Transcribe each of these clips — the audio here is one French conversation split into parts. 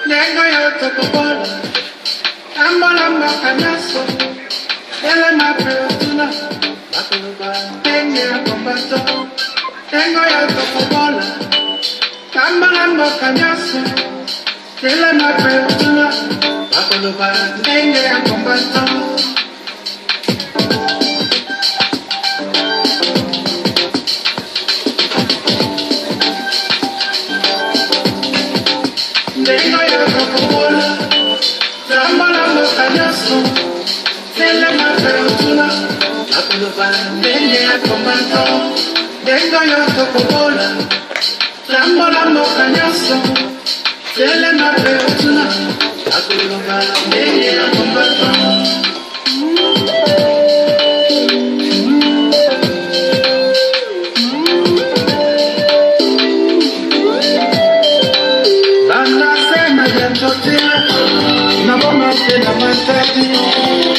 Nengo yoto kubola, ambola kanyaso, ele mapreotuna, bakuluba, tenye akombato. Nengo yoto kubola, ambola kanyaso, ele mapreotuna, bakuluba, tenye akombato. Nengo yoto kubola, ambola kanyaso, ele mapreotuna, bakuluba, tenye akombato. Nengo yoto kubola, ambola kanyaso, ele mapreotuna, bakuluba, tenye akombato.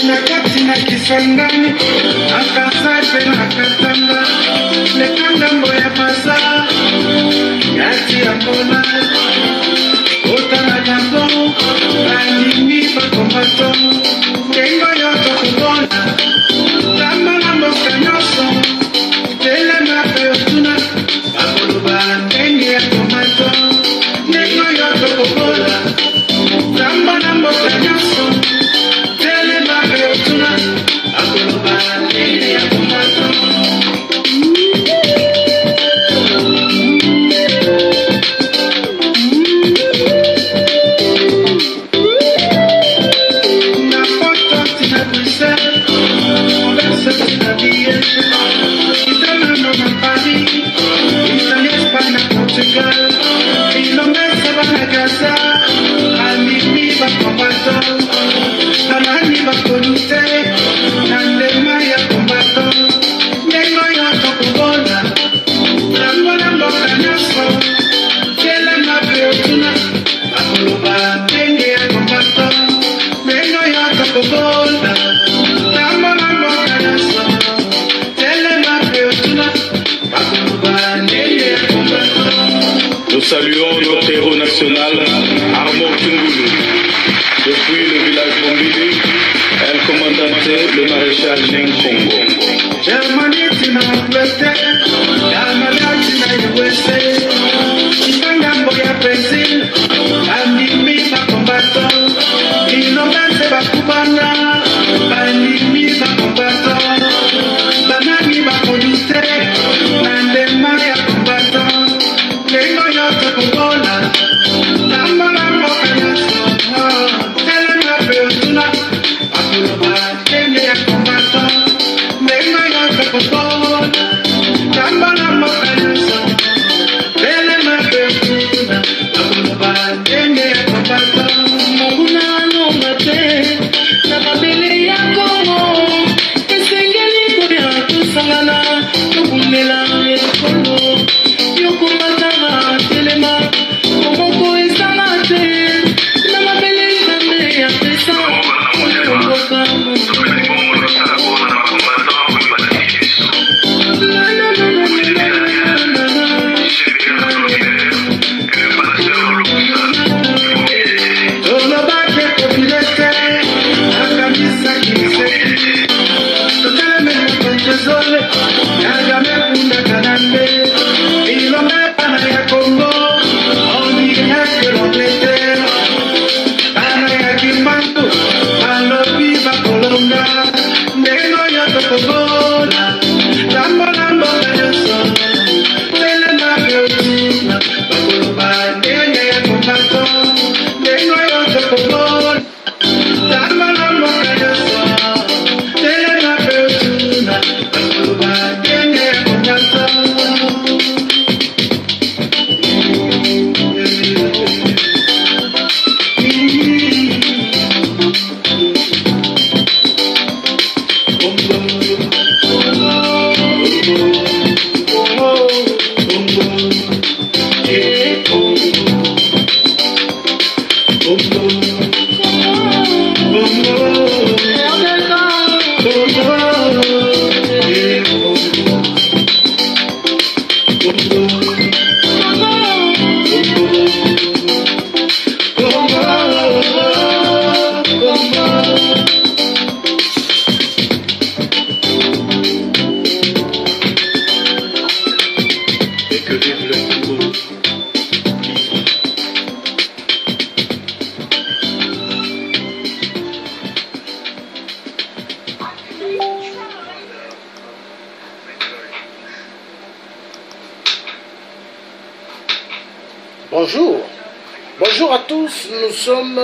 Nakati akasape nakatanga lekanga mboya pasa yati amona otana jango animi bakombato kengo yoto kubona tamala mokanyoso tele mapeotuna bakoluba ndenge ya tomato kengo yoto kubona tamala mokanyoso tele mapeotuna bakoluba ndenge ya tomato. Nous saluons notre héros national, Armand Tungulu. Depuis le village Bombili, elle commandantait le maréchal Neng Congo. Bonjour à tous, nous sommes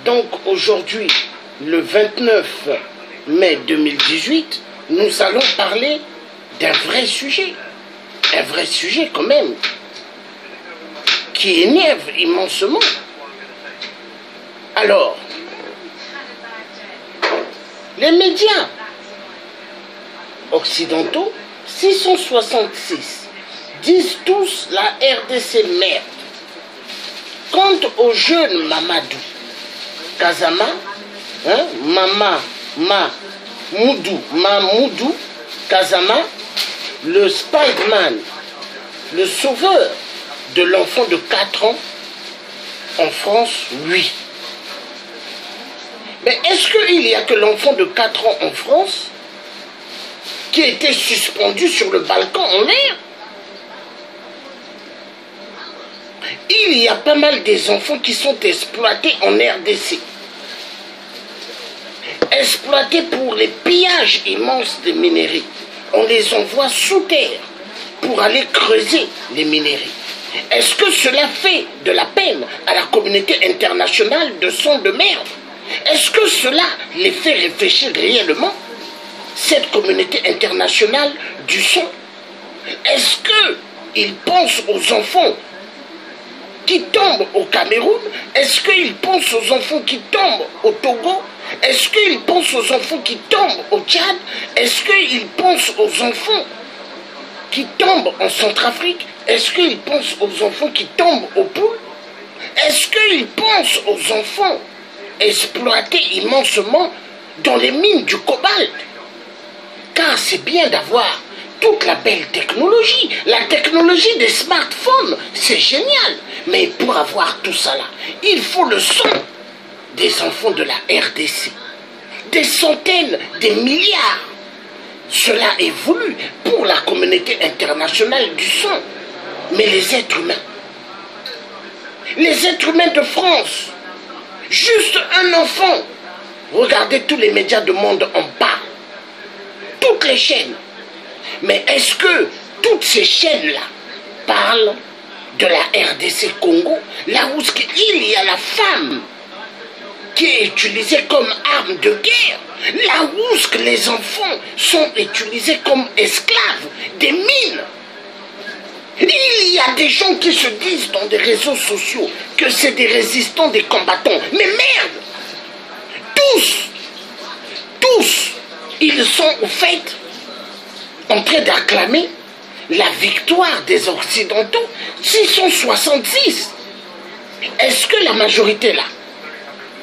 donc aujourd'hui le 29 mai 2018. Nous allons parler d'un vrai sujet, un vrai sujet quand même, qui énerve immensement. Alors, les médias occidentaux, 666, disent tous la RDC merde. Quant au jeune Mamadou Kazama, Mamoudou Kazama, le Spider-Man, le sauveur de l'enfant de 4 ans en France, oui. Mais est-ce qu'il n'y a que l'enfant de 4 ans en France qui a été suspendu sur le balcon en l'air? Il y a pas mal des enfants qui sont exploités en RDC. Exploités pour les pillages immenses des minerais. On les envoie sous terre pour aller creuser les minerais. Est-ce que cela fait de la peine à la communauté internationale de son de merde? Est-ce que cela les fait réfléchir réellement, cette communauté internationale du son? Est-ce qu'ils pensent aux enfants qui tombent au Cameroun? Est-ce qu'ils pensent aux enfants qui tombent au Togo? Est-ce qu'ils pensent aux enfants qui tombent au Tchad? Est-ce qu'ils pensent aux enfants qui tombent en Centrafrique? Est-ce qu'ils pensent aux enfants qui tombent au Poule? Est-ce qu'ils pensent aux enfants exploités immensement dans les mines du cobalt? Car c'est bien d'avoir toute la belle technologie. La technologie des smartphones, c'est génial. Mais pour avoir tout ça là, il faut le son des enfants de la RDC. Des centaines, des milliards. Cela est voulu pour la communauté internationale du son. Mais les êtres humains de France, juste un enfant, regardez tous les médias du monde en parlent. Toutes les chaînes. Mais est-ce que toutes ces chaînes-là parlent de la RDC Congo, là où il y a la femme qui est utilisée comme arme de guerre, là où les enfants sont utilisés comme esclaves des mines? Il y a des gens qui se disent dans des réseaux sociaux que c'est des résistants, des combattants. Mais merde! Tous, ils sont au fait en train d'acclamer la victoire des Occidentaux. 666. Est-ce que la majorité là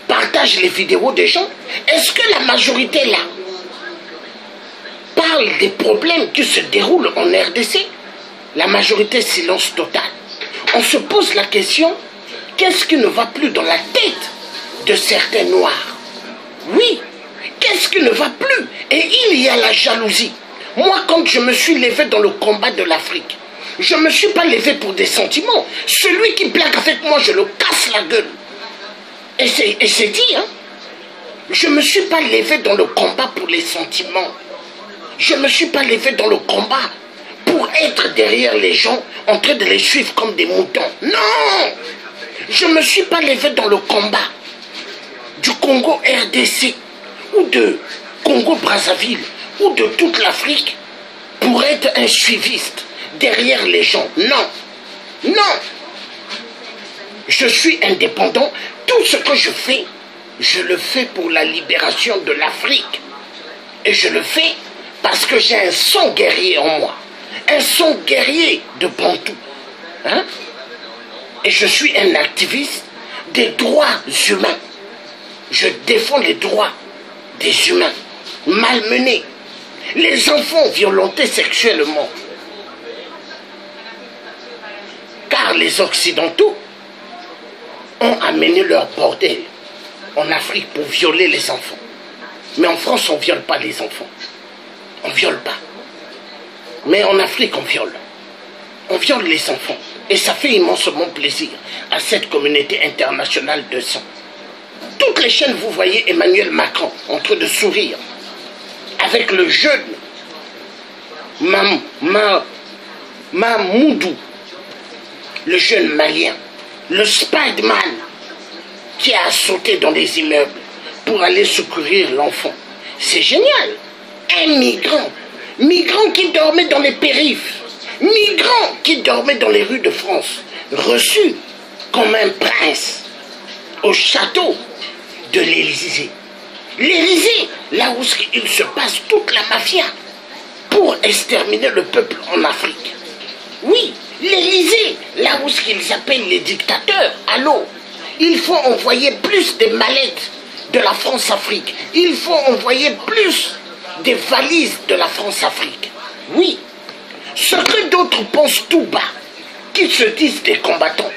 partage les vidéos des gens? Est-ce que la majorité là parle des problèmes qui se déroulent en RDC? La majorité, silence total. On se pose la question, qu'est-ce qui ne va plus dans la tête de certains Noirs? Oui, qu'est-ce qui ne va plus? Et il y a la jalousie. Moi, quand je me suis levé dans le combat de l'Afrique, je ne me suis pas levé pour des sentiments. Celui qui blague avec moi, je le casse la gueule. Et c'est dit, hein. Je ne me suis pas levé dans le combat pour les sentiments. Je ne me suis pas levé dans le combat pour être derrière les gens en train de les suivre comme des moutons. Non! Je ne me suis pas levé dans le combat du Congo RDC ou de Congo-Brazzaville ou de toute l'Afrique pour être un suiviste derrière les gens. Non. Je suis indépendant. Tout ce que je fais, je le fais pour la libération de l'Afrique. Et je le fais parce que j'ai un sang guerrier en moi. Un sang guerrier de Bantou. Hein? Et je suis un activiste des droits humains. Je défends les droits des humains malmenés. Les enfants violentés sexuellement. Car les Occidentaux ont amené leur bordel en Afrique pour violer les enfants. Mais en France, on ne viole pas les enfants. On ne viole pas. Mais en Afrique, on viole. On viole les enfants. Et ça fait immensement plaisir à cette communauté internationale de sang. Toutes les chaînes, vous voyez Emmanuel Macron en train de sourire avec le jeune Mamoudou, le jeune malien, le Spider-Man qui a sauté dans les immeubles pour aller secourir l'enfant. C'est génial. Un migrant qui dormait dans les périphes, migrant qui dormait dans les rues de France, reçu comme un prince au château de l'Élysée. L'Élysée, là où il se passe toute la mafia pour exterminer le peuple en Afrique. Oui, l'Élysée, là où ils appellent les dictateurs. Allô, il faut envoyer plus de mallettes de la France-Afrique. Il faut envoyer plus des valises de la France-Afrique. Oui, ce que d'autres pensent tout bas, qu'ils se disent des combattants,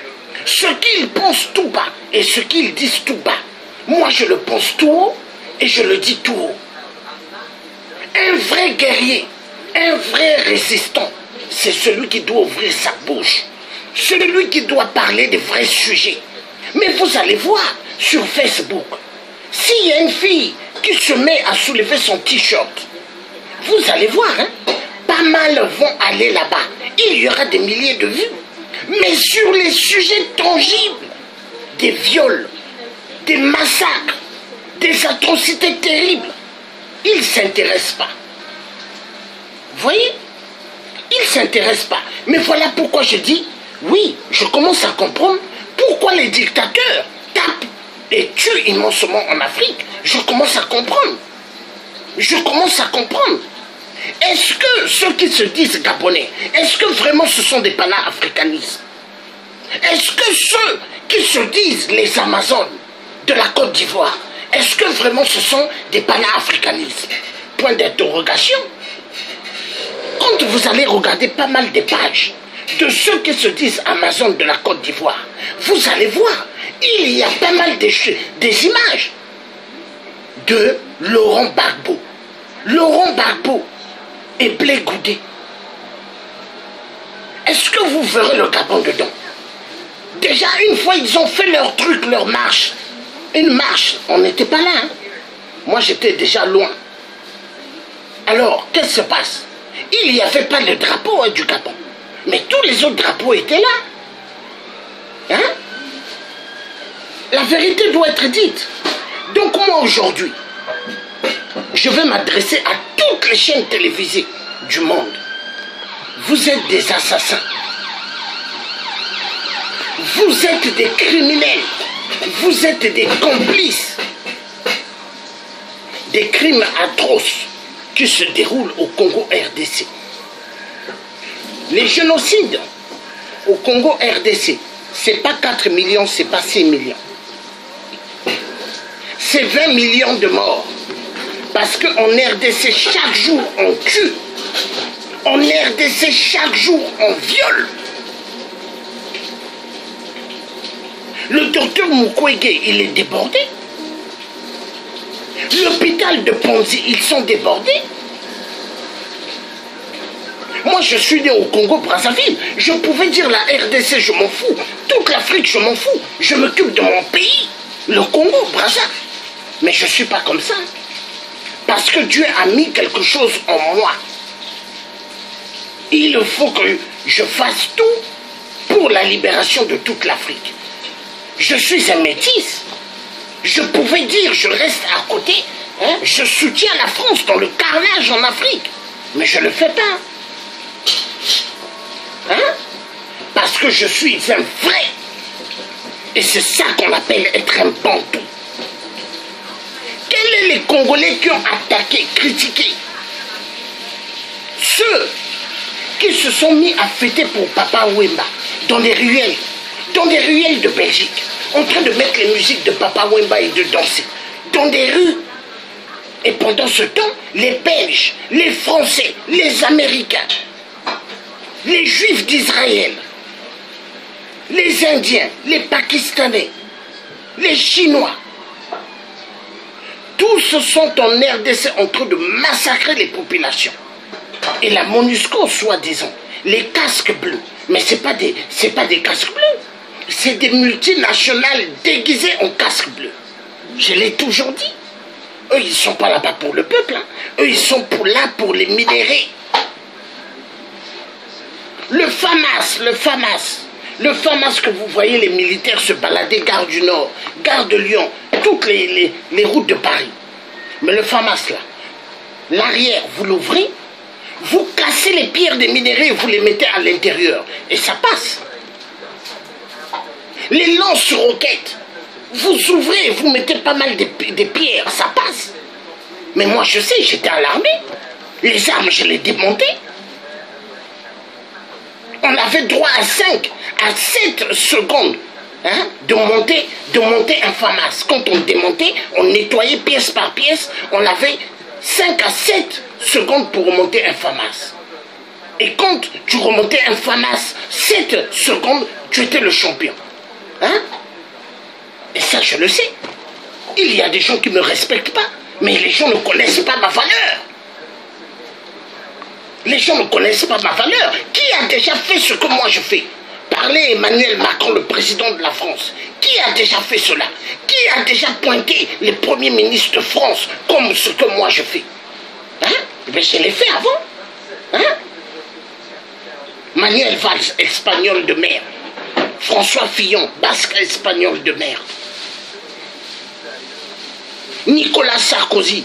ce qu'ils pensent tout bas et ce qu'ils disent tout bas, moi je le pense tout haut et je le dis tout haut. Un vrai guerrier, un vrai résistant, c'est celui qui doit ouvrir sa bouche, celui qui doit parler de vrais sujets. Mais vous allez voir sur Facebook, s'il y a une fille qui se met à soulever son t-shirt, vous allez voir, hein, pas mal vont aller là-bas. Il y aura des milliers de vues. Mais sur les sujets tangibles, des viols, des massacres, des atrocités terribles, ils ne s'intéressent pas. Vous voyez? Ils ne s'intéressent pas. Mais voilà pourquoi je dis, oui, je commence à comprendre pourquoi les dictateurs tapent et tuent immensement en Afrique. Je commence à comprendre. Je commence à comprendre. Est-ce que ceux qui se disent gabonais, est-ce que vraiment ce sont des panafricanistes? Est-ce que ceux qui se disent les Amazones de la Côte d'Ivoire, est-ce que vraiment ce sont des panafricanistes? Point d'interrogation. Quand vous allez regarder pas mal des pages de ceux qui se disent Amazones de la Côte d'Ivoire, vous allez voir, il y a pas mal des images de Laurent Gbagbo. Laurent Gbagbo et Blé Goudé. Est-ce que vous verrez le Gabon dedans? Déjà, une fois, ils ont fait leur truc, leur marche. Une marche, on n'était pas là. Hein? Moi, j'étais déjà loin. Alors, qu'est-ce qui se passe? Il n'y avait pas le drapeau, hein, du Gabon. Mais tous les autres drapeaux étaient là. Hein? La vérité doit être dite. Donc moi, aujourd'hui, je vais m'adresser à toutes les chaînes télévisées du monde. Vous êtes des assassins. Vous êtes des criminels. Vous êtes des complices des crimes atroces qui se déroulent au Congo RDC. Les génocides au Congo RDC, c'est pas 4 millions, c'est pas 6 millions. C'est 20 millions de morts. Parce qu'en RDC, chaque jour, on tue. En RDC, chaque jour, on viole. Le docteur Mukwege, il est débordé. L'hôpital de Ponzi, ils sont débordés. Moi, je suis né au Congo-Brazzaville. Je pouvais dire la RDC, je m'en fous. Toute l'Afrique, je m'en fous. Je m'occupe de mon pays, le Congo-Brazzaville. Mais je ne suis pas comme ça. Parce que Dieu a mis quelque chose en moi. Il faut que je fasse tout pour la libération de toute l'Afrique. Je suis un métis. Je pouvais dire, je reste à côté, hein, je soutiens la France dans le carnage en Afrique. Mais je ne le fais pas. Hein? Parce que je suis un vrai. Et c'est ça qu'on appelle être un bantou. Quels sont les Congolais qui ont attaqué, critiqué? Ceux qui se sont mis à fêter pour Papa Wemba dans les ruelles de Belgique, en train de mettre les musiques de Papa Wemba et de danser dans des rues. Et pendant ce temps, les Belges, les Français, les Américains, les Juifs d'Israël, les Indiens, les Pakistanais, les Chinois, tous sont en RDC en train de massacrer les populations. Et la MONUSCO, soi-disant, les casques bleus, mais ce n'est pas des casques bleus, c'est des multinationales déguisées en casques bleus. Je l'ai toujours dit. Eux, ils ne sont pas là-bas pour le peuple. Hein. Eux, ils sont là pour les minéraux. Le FAMAS, Le FAMAS que vous voyez les militaires se balader, gare du Nord, gare de Lyon, toutes les routes de Paris. Mais le FAMAS là, l'arrière, vous l'ouvrez, vous cassez les pierres des minerais et vous les mettez à l'intérieur. Et ça passe. Les lance-roquettes, vous ouvrez et vous mettez pas mal des pierres, ça passe. Mais moi je sais, j'étais à l'armée. Les armes, je les démontais. On avait droit à 5, à 7 secondes hein, de monter un FAMAS. Quand on démontait, on nettoyait pièce par pièce, on avait 5 à 7 secondes pour remonter un FAMAS. Et quand tu remontais un FAMAS 7 secondes, tu étais le champion. Hein? Et ça, je le sais. Il y a des gens qui ne me respectent pas, mais les gens ne connaissent pas ma valeur. Les gens ne connaissent pas ma valeur. Qui a déjà fait ce que moi je fais? Parlez Emmanuel Macron, le président de la France. Qui a déjà fait cela? Qui a déjà pointé les premiers ministres de France comme ce que moi je fais? Hein? Mais je l'ai fait avant. Hein? Manuel Valls, espagnol de mer. François Fillon, basque espagnol de mer. Nicolas Sarkozy,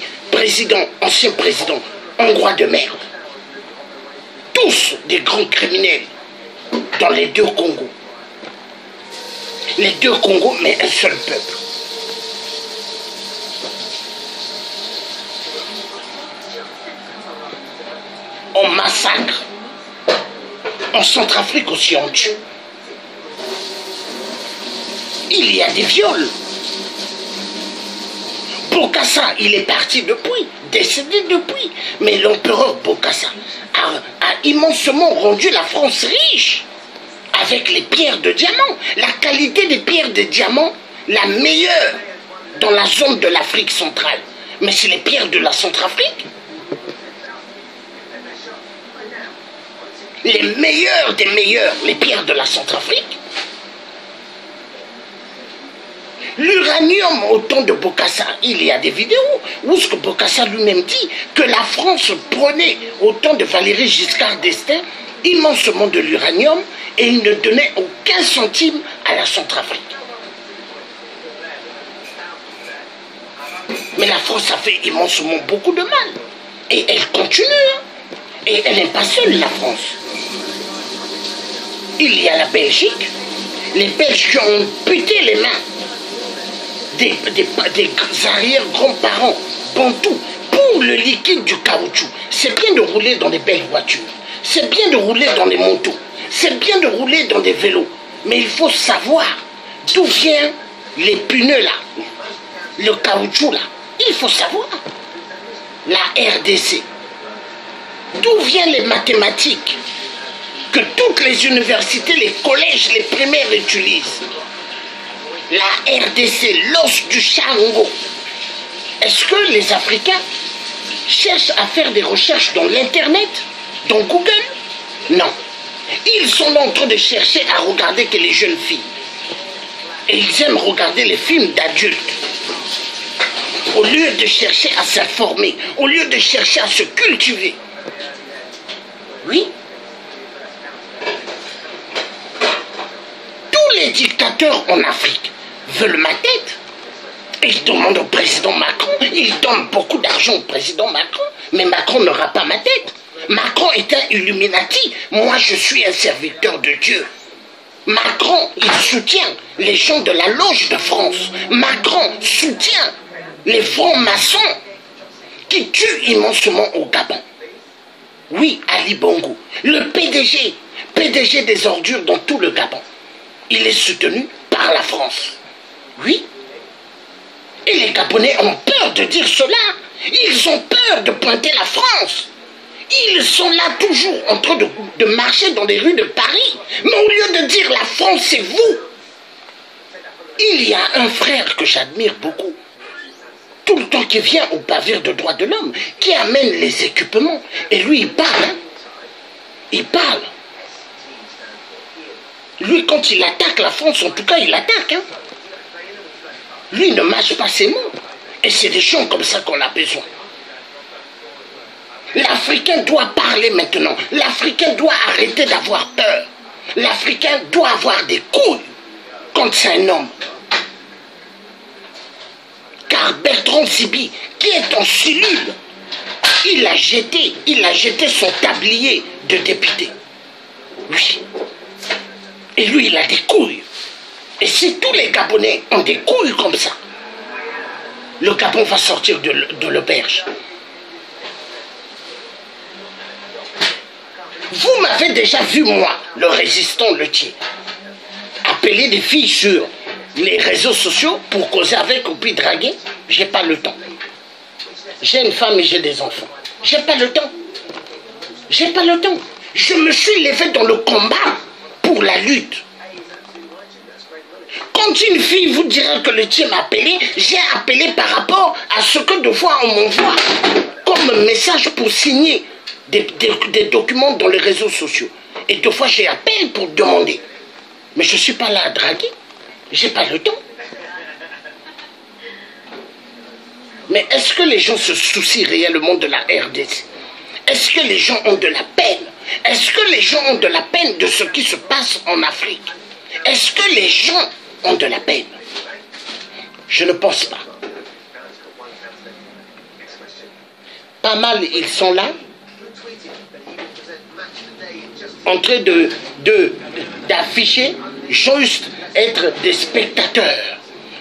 ancien président, hongrois de merde. Tous des grands criminels dans les deux Congos. Les deux Congos, mais un seul peuple. On massacre. En Centrafrique aussi, on tue. Il y a des viols. Bokassa, il est parti depuis, décédé depuis. Mais l'empereur Bokassa a immensement rendu la France riche avec les pierres de diamant. La qualité des pierres de diamant, la meilleure dans la zone de l'Afrique centrale. Mais c'est les pierres de la Centrafrique. Les meilleurs des meilleurs, les pierres de la Centrafrique. L'uranium au temps de Bokassa, il y a des vidéos où ce que Bokassa lui-même dit que la France prenait au temps de Valéry Giscard d'Estaing immensement de l'uranium et il ne donnait aucun centime à la Centrafrique. Mais la France a fait immensement beaucoup de mal. Et elle continue. Hein. Et elle n'est pas seule, la France. Il y a la Belgique. Les Belges qui ont amputé les mains des arrière-grands-parents bantous pour le liquide du caoutchouc. C'est bien de rouler dans des belles voitures. C'est bien de rouler dans des motos. C'est bien de rouler dans des vélos. Mais il faut savoir d'où viennent les pneus là. Le caoutchouc là. Il faut savoir. La RDC. D'où viennent les mathématiques que toutes les universités, les collèges, les primaires utilisent? La RDC, l'os du Chango. Est-ce que les Africains cherchent à faire des recherches dans l'Internet, dans Google? Non. Ils sont là en train de chercher à regarder que les jeunes filles. Et ils aiment regarder les films d'adultes. Au lieu de chercher à s'informer, au lieu de chercher à se cultiver. Oui. Tous les dictateurs en Afrique veulent ma tête. Ils demandent au président Macron, ils donnent beaucoup d'argent au président Macron, mais Macron n'aura pas ma tête. Macron est un Illuminati, moi je suis un serviteur de Dieu. Macron, il soutient les gens de la loge de France. Macron soutient les francs-maçons qui tuent immensement au Gabon. Oui, Ali Bongo, le PDG des ordures dans tout le Gabon. Il est soutenu par la France. Oui. Et les Gabonais ont peur de dire cela. Ils ont peur de pointer la France. Ils sont là toujours en train de marcher dans les rues de Paris. Mais au lieu de dire la France, c'est vous. Il y a un frère que j'admire beaucoup. Tout le temps qui vient au pavillon de droits de l'homme, qui amène les équipements. Et lui, il parle. Hein? Il parle. Lui, quand il attaque la France, en tout cas, il attaque. Hein? Lui, il ne mâche pas ses mots. Et c'est des gens comme ça qu'on a besoin. L'Africain doit parler maintenant. L'Africain doit arrêter d'avoir peur. L'Africain doit avoir des couilles quand c'est un homme. Car Bertrand Sibi, qui est en cellule, il a jeté son tablier de député. Oui. Et lui, il a des couilles. Et si tous les Gabonais ont des couilles comme ça, le Gabon va sortir de l'auberge. Vous m'avez déjà vu, moi, le résistant Letier, appeler des filles sur les réseaux sociaux pour causer avec ou puis draguer. J'ai pas le temps. J'ai une femme et j'ai des enfants. J'ai pas le temps. J'ai pas le temps. Je me suis levé dans le combat pour la lutte. Quand une fille vous dira que le tien m'a appelé, j'ai appelé par rapport à ce que de fois on m'envoie comme message pour signer des documents dans les réseaux sociaux. Et deux fois j'ai appelé pour demander. Mais je ne suis pas là à draguer. J'ai pas le temps. Mais est-ce que les gens se soucient réellement de la RDC? Est-ce que les gens ont de la peine? Est-ce que les gens ont de la peine de ce qui se passe en Afrique? Est-ce que les gens ont de la peine? Je ne pense pas. Pas mal, ils sont là, en train d'afficher juste être des spectateurs.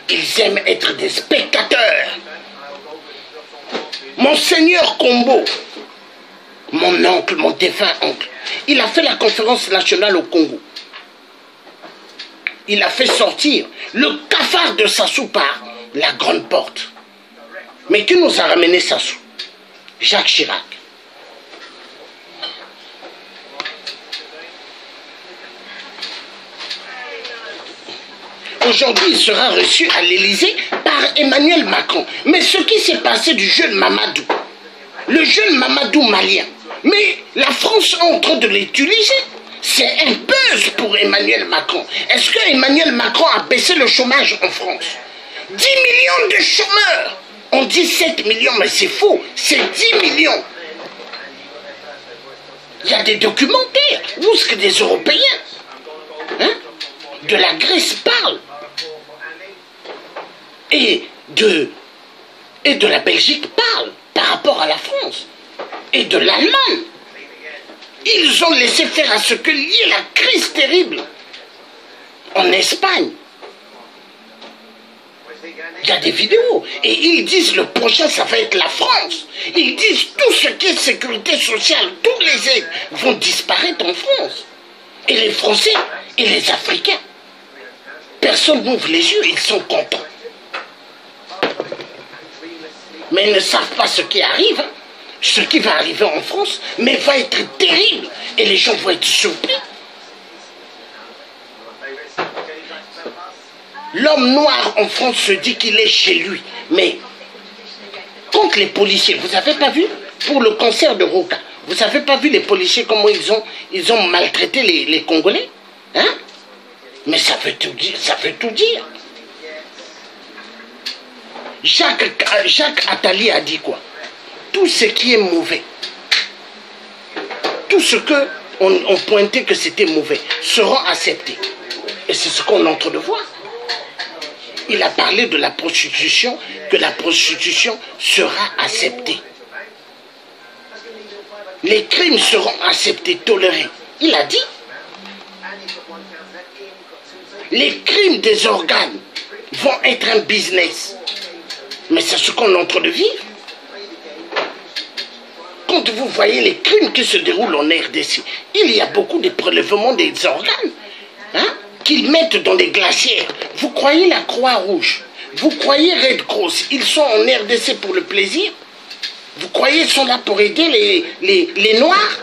Ils aiment être des spectateurs. Monseigneur Kombo, mon oncle, mon défunt oncle, il a fait la conférence nationale au Congo. Il a fait sortir le cafard de Sassou par la grande porte. Mais qui nous a ramené Sassou? Jacques Chirac. Aujourd'hui, il sera reçu à l'Élysée par Emmanuel Macron. Mais ce qui s'est passé du jeune Mamadou, le jeune Mamadou malien, mais la France est en train de l'utiliser. C'est un buzz pour Emmanuel Macron. Est-ce que Emmanuel Macron a baissé le chômage en France? 10 millions de chômeurs. On dit 7 millions, mais c'est faux. C'est 10 millions. Il y a des documentaires où ce que des Européens de la Grèce parlent. Et de la Belgique parlent par rapport à la France. Et de l'Allemagne. Ils ont laissé faire à ce que lié la crise terrible en Espagne. Il y a des vidéos. Et ils disent le prochain, ça va être la France. Ils disent tout ce qui est sécurité sociale, tous les aides vont disparaître en France. Et les Français et les Africains, personne n'ouvre les yeux, ils sont contents. Mais ils ne savent pas ce qui arrive. Ce qui va arriver en France, mais va être terrible. Et les gens vont être surpris. L'homme noir en France se dit qu'il est chez lui. Mais contre les policiers, vous n'avez pas vu pour le concert de Roca, vous n'avez pas vu les policiers comment ils ont maltraité les Congolais, hein? Mais ça veut tout dire, ça veut tout dire. Jacques Attali a dit quoi? Tout ce qui est mauvais, tout ce qu'on pointait que c'était mauvais, seront acceptés. Et c'est ce qu'on est en train de voir. Il a parlé de la prostitution, que la prostitution sera acceptée. Les crimes seront acceptés, tolérés. Il a dit. Les crimes des organes vont être un business. Mais c'est ce qu'on est en train de vivre. Quand vous voyez les crimes qui se déroulent en RDC, il y a beaucoup de prélèvements des organes qu'ils mettent dans des glacières. Vous croyez la Croix-Rouge, vous croyez Red Cross, ils sont en RDC pour le plaisir? Vous croyez qu'ils sont là pour aider les Noirs?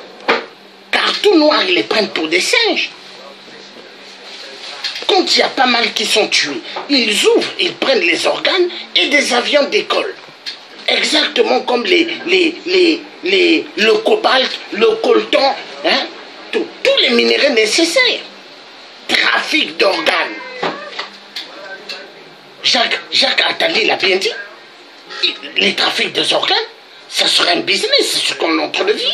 Car tout Noirs, ils les prennent pour des singes. Quand il y a pas mal qui sont tués, ils ouvrent, ils prennent les organes et des avions d'école. Exactement comme le cobalt, le coltan, tous les minéraux nécessaires. Trafic d'organes. Jacques Attali l'a bien dit. Les trafics des organes, ça serait un business, c'est ce qu'on est en train de vivre.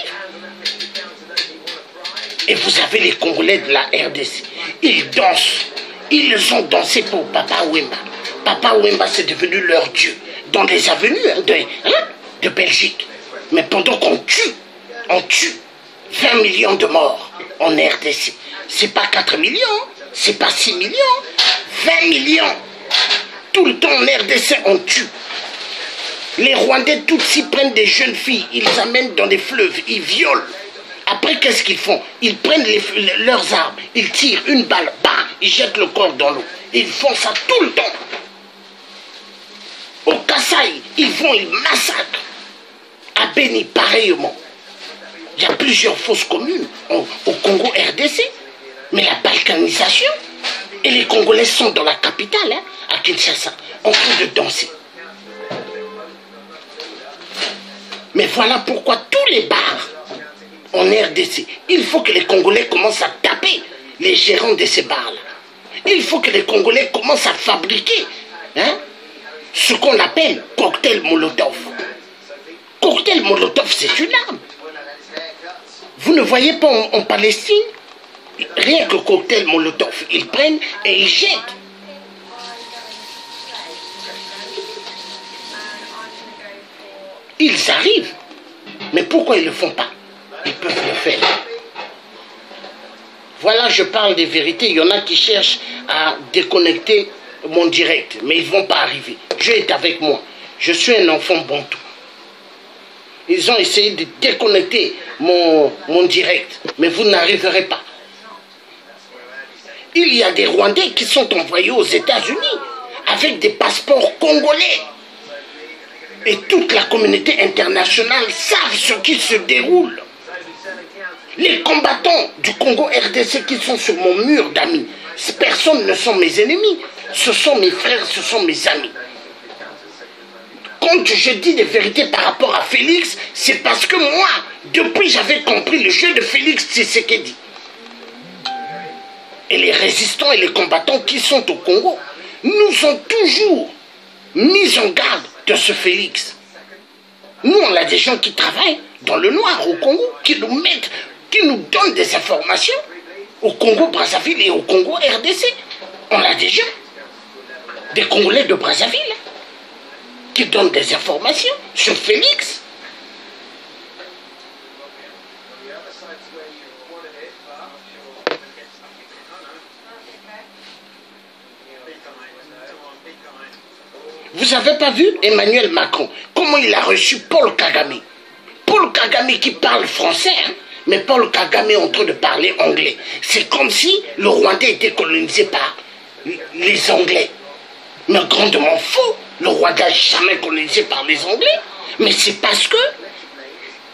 Et vous avez les Congolais de la RDC. Ils dansent. Ils ont dansé pour Papa Wemba. Papa Wemba, c'est devenu leur dieu. Dans les avenues de Belgique. Mais pendant qu'on tue 20 millions de morts en RDC. C'est pas 4 millions, c'est pas 6 millions, 20 millions. Tout le temps en RDC, on tue. Les Rwandais, tout s'y prennent des jeunes filles, ils les amènent dans des fleuves, ils violent. Après, qu'est-ce qu'ils font? Ils prennent leurs armes, ils tirent une balle, bam, ils jettent le corps dans l'eau. Ils font ça tout le temps. Au Kasaï, ils massacrent. À Béni, pareillement. Il y a plusieurs fausses communes au Congo RDC. Mais la balkanisation, et les Congolais sont dans la capitale, à Kinshasa, en train de danser. Mais voilà pourquoi tous les bars en RDC, il faut que les Congolais commencent à taper les gérants de ces bars-là. Il faut que les Congolais commencent à fabriquer ce qu'on appelle cocktail Molotov. Cocktail Molotov, c'est une arme. Vous ne voyez pas en Palestine, rien que cocktail Molotov, ils prennent et ils jettent. Ils arrivent. Mais pourquoi ils ne le font pas? Ils peuvent le faire. Voilà, je parle des vérités. Il y en a qui cherchent à déconnecter mon direct, mais ils ne vont pas arriver. Dieu est avec moi. Je suis un enfant bantou. Ils ont essayé de déconnecter mon direct, mais vous n'arriverez pas. Il y a des Rwandais qui sont envoyés aux États-Unis avec des passeports congolais. Et toute la communauté internationale savent ce qui se déroule. Les combattants du Congo RDC qui sont sur mon mur d'amis, personne ne sont mes ennemis. Ce sont mes frères, ce sont mes amis. Quand je dis des vérités par rapport à Félix, c'est parce que moi, depuis j'avais compris le jeu de Félix Tshisekedi. Et les résistants et les combattants qui sont au Congo nous ont toujours mis en garde de ce Félix. Nous, on a des gens qui travaillent dans le noir au Congo, qui nous donnent des informations au Congo-Brazzaville et au Congo-RDC. On a des gens, des Congolais de Brazzaville, qui donnent des informations sur Félix. Vous n'avez pas vu Emmanuel Macron, comment il a reçu Paul Kagame? Paul Kagame qui parle français, mais Paul Kagame est en train de parler anglais. C'est comme si le Rwandais était colonisé par les Anglais. Mais grandement faux, le Rwanda n'est jamais colonisé par les Anglais. Mais c'est parce que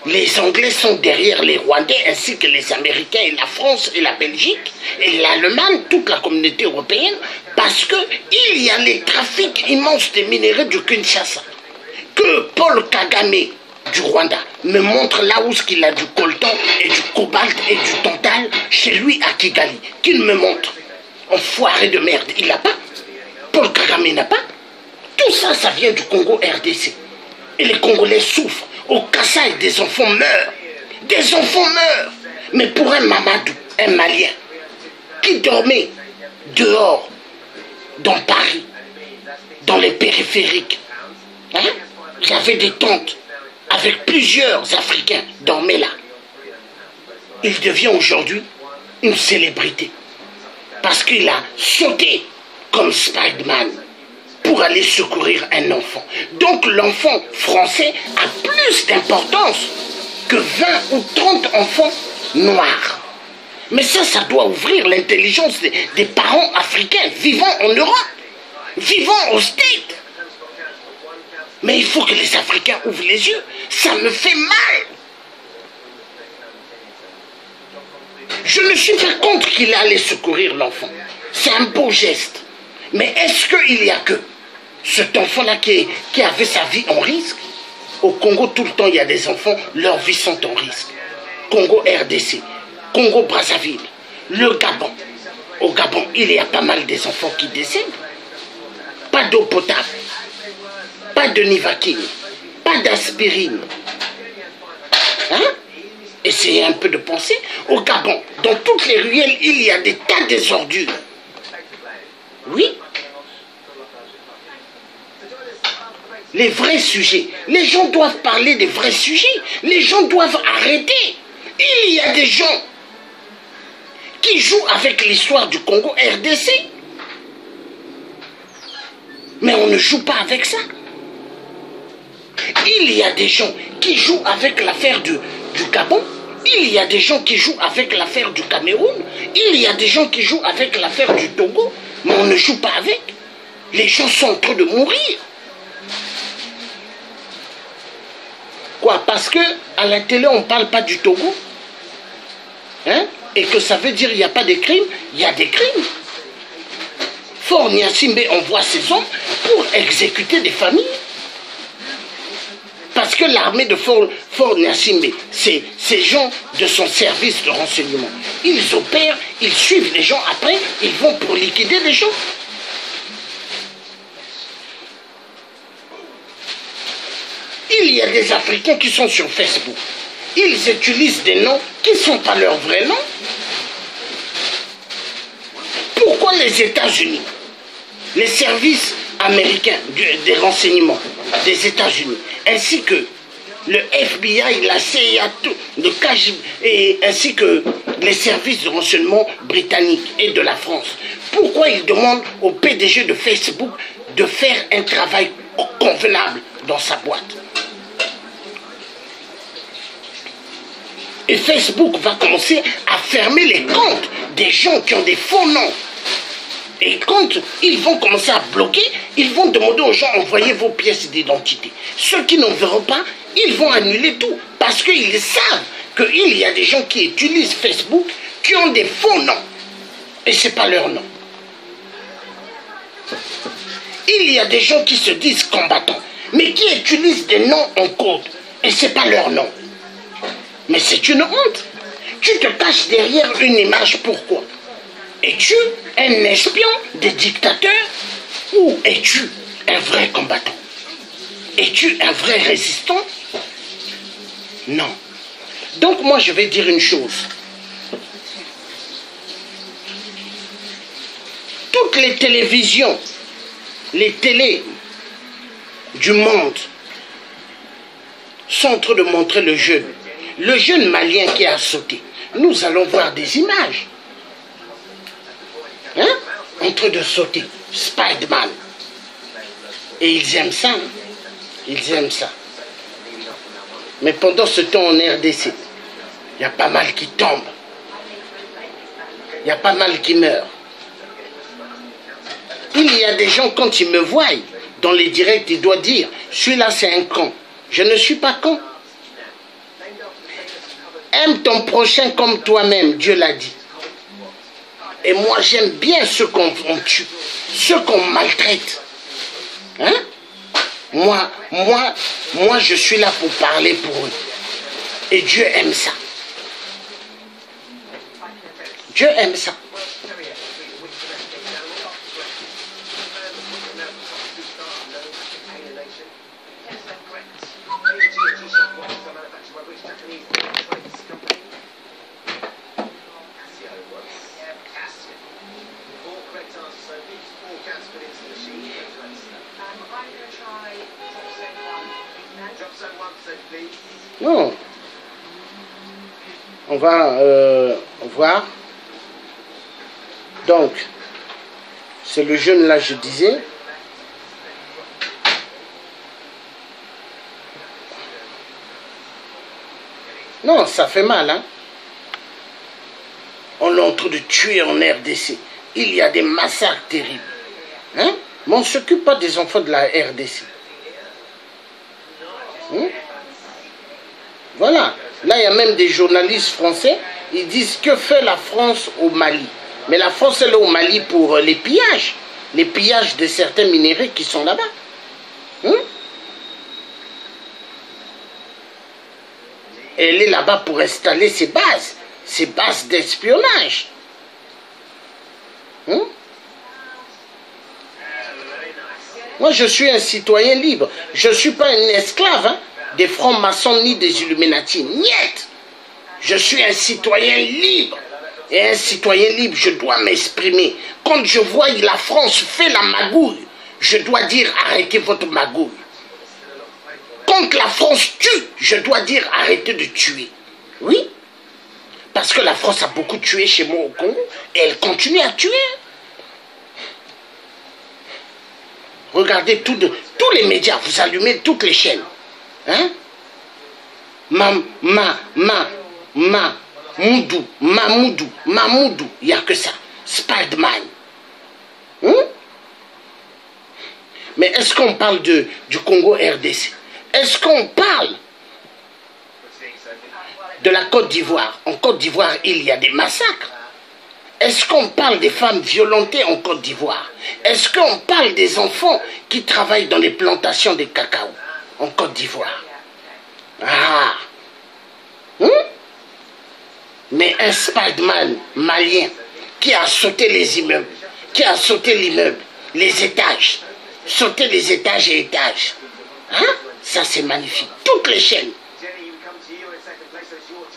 les Anglais sont derrière les Rwandais, ainsi que les Américains et la France et la Belgique et l'Allemagne, toute la communauté européenne, parce qu'il y a les trafics immenses des minéraux du Kinshasa. Que Paul Kagame du Rwanda me montre là où il a du coltan et du cobalt et du tantal chez lui à Kigali. Qu'il me montre. Enfoiré de merde, il n'a pas. Paul Kagame n'a pas. Tout ça, ça vient du Congo RDC. Et les Congolais souffrent. Au Kasaï, des enfants meurent. Des enfants meurent. Mais pour un Mamadou, un Malien, qui dormait dehors, dans Paris, dans les périphériques, il y avait des tentes avec plusieurs Africains dormaient là. Il devient aujourd'hui une célébrité. Parce qu'il a sauté comme Spider-Man pour aller secourir un enfant. Donc l'enfant français a plus d'importance que 20 ou 30 enfants noirs. Mais ça doit ouvrir l'intelligence des parents africains vivant en Europe, vivant aux States. Mais il faut que les Africains ouvrent les yeux. Ça me fait mal. Je ne suis pas contre qu'il allait secourir l'enfant. C'est un beau geste. Mais est-ce qu'il y a que cet enfant-là qui avait sa vie en risque? Au Congo, tout le temps, il y a des enfants, leurs vies sont en risque. Congo RDC, Congo Brazzaville, le Gabon. Au Gabon, il y a pas mal des enfants qui décèdent. Pas d'eau potable, pas de Nivaquine, pas d'aspirine. Essayez un peu de penser. Au Gabon, dans toutes les ruelles, il y a des tas de ordures. Oui. Les vrais sujets. Les gens doivent parler des vrais sujets. Les gens doivent arrêter. Il y a des gens qui jouent avec l'histoire du Congo RDC. Mais on ne joue pas avec ça. Il y a des gens qui jouent avec l'affaire du Gabon. Il y a des gens qui jouent avec l'affaire du Cameroun. Il y a des gens qui jouent avec l'affaire du Togo. Mais on ne joue pas avec. Les gens sont en train de mourir. Quoi? Parce que à la télé, on ne parle pas du Togo. Hein? Et que ça veut dire qu'il n'y a pas de crimes. Il y a des crimes. Fort Gnassingbé envoie ses hommes pour exécuter des familles. Parce que l'armée de Fort Gnassingbé, c'est ces gens de son service de renseignement. Ils opèrent, ils suivent les gens, après, ils vont pour liquider les gens. Il y a des Africains qui sont sur Facebook. Ils utilisent des noms qui ne sont pas leurs vrais noms. Pourquoi les États-Unis, les services américains des renseignements des États-Unis, ainsi que le FBI, la CIA, le KGB, ainsi que les services de renseignement britanniques et de la France, pourquoi ils demandent au PDG de Facebook de faire un travail convenable dans sa boîte? Et Facebook va commencer à fermer les comptes des gens qui ont des faux noms. Et quand ils vont commencer à bloquer, ils vont demander aux gens, envoyez vos pièces d'identité. Ceux qui n'en verront pas, ils vont annuler tout. Parce qu'ils savent qu'il y a des gens qui utilisent Facebook qui ont des faux noms. Et ce n'est pas leur nom. Il y a des gens qui se disent combattants, mais qui utilisent des noms en code. Et ce n'est pas leur nom. Mais c'est une honte. Tu te caches derrière une image, pourquoi? Es-tu un espion des dictateurs ou es-tu un vrai combattant? Es-tu un vrai résistant? Non. Donc moi je vais dire une chose. Toutes les télévisions, les télés du monde sont en train de montrer le jeune malien qui a sauté. Nous allons voir des images. Hein? En train de sauter. Spider-Man. Et ils aiment ça. Hein? Ils aiment ça. Mais pendant ce temps en RDC, il y a pas mal qui tombent. Il y a pas mal qui meurent. Il y a des gens, quand ils me voient dans les directs, ils doivent dire, celui-là c'est un con. Je ne suis pas con. Aime ton prochain comme toi-même, Dieu l'a dit. Et moi, j'aime bien ceux qu'on tue, ceux qu'on maltraite. Hein? Moi, je suis là pour parler pour eux. Et Dieu aime ça. Dieu aime ça. Non. On va voir. Donc, c'est le jeune là, je disais. Non, ça fait mal, hein. On est en train de tuer en RDC. Il y a des massacres terribles. Hein? Mais on ne s'occupe pas des enfants de la RDC. Hein? Voilà. Là, il y a même des journalistes français. Ils disent que fait la France au Mali. Mais la France, elle est au Mali pour les pillages. Les pillages de certains minéraux qui sont là-bas. Hein? Elle est là-bas pour installer ses bases d'espionnage. Hein? Moi, je suis un citoyen libre. Je ne suis pas un esclave, hein, des francs-maçons ni des Illuminati. Niet! Je suis un citoyen libre. Et un citoyen libre, je dois m'exprimer. Quand je vois la France fait la magouille, je dois dire arrêtez votre magouille. Quand la France tue, je dois dire arrêtez de tuer. Oui. Parce que la France a beaucoup tué chez moi au Congo et elle continue à tuer. Regardez tous les médias, vous allumez toutes les chaînes. Hein? Mamoudou, il n'y a que ça. Spider-Man. Hein? Mais est-ce qu'on parle du Congo RDC? Est-ce qu'on parle de la Côte d'Ivoire? En Côte d'Ivoire, il y a des massacres. Est-ce qu'on parle des femmes violentées en Côte d'Ivoire? Est-ce qu'on parle des enfants qui travaillent dans les plantations de cacao en Côte d'Ivoire? Ah! Mais un Spider-Man malien qui a sauté les immeubles, qui a sauté l'immeuble, les étages, sauté les étages et étages. Hein? Ça c'est magnifique. Toutes les chaînes.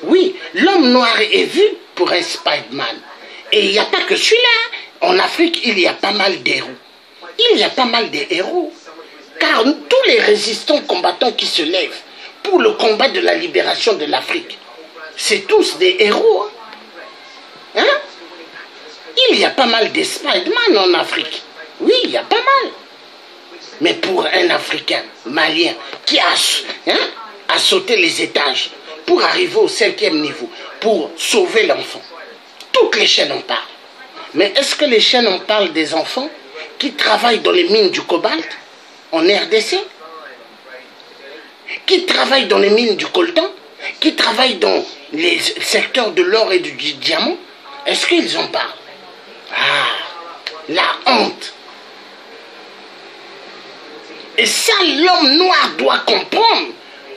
Oui, l'homme noir est vu pour un Spider-Man. Et il n'y a pas que celui-là. En Afrique, il y a pas mal d'héros. Il y a pas mal de héros. Car tous les résistants combattants qui se lèvent pour le combat de la libération de l'Afrique, c'est tous des héros. Hein? Il y a pas mal de Spider-Man en Afrique. Oui, il y a pas mal. Mais pour un Africain malien qui a sauté les étages pour arriver au 5e niveau, pour sauver l'enfant, toutes les chaînes en parlent. Mais est-ce que les chaînes en parlent des enfants qui travaillent dans les mines du cobalt en RDC? Qui travaillent dans les mines du coltan? Qui travaillent dans les secteurs de l'or et du diamant? Est-ce qu'ils en parlent? Ah, la honte. Et ça, l'homme noir doit comprendre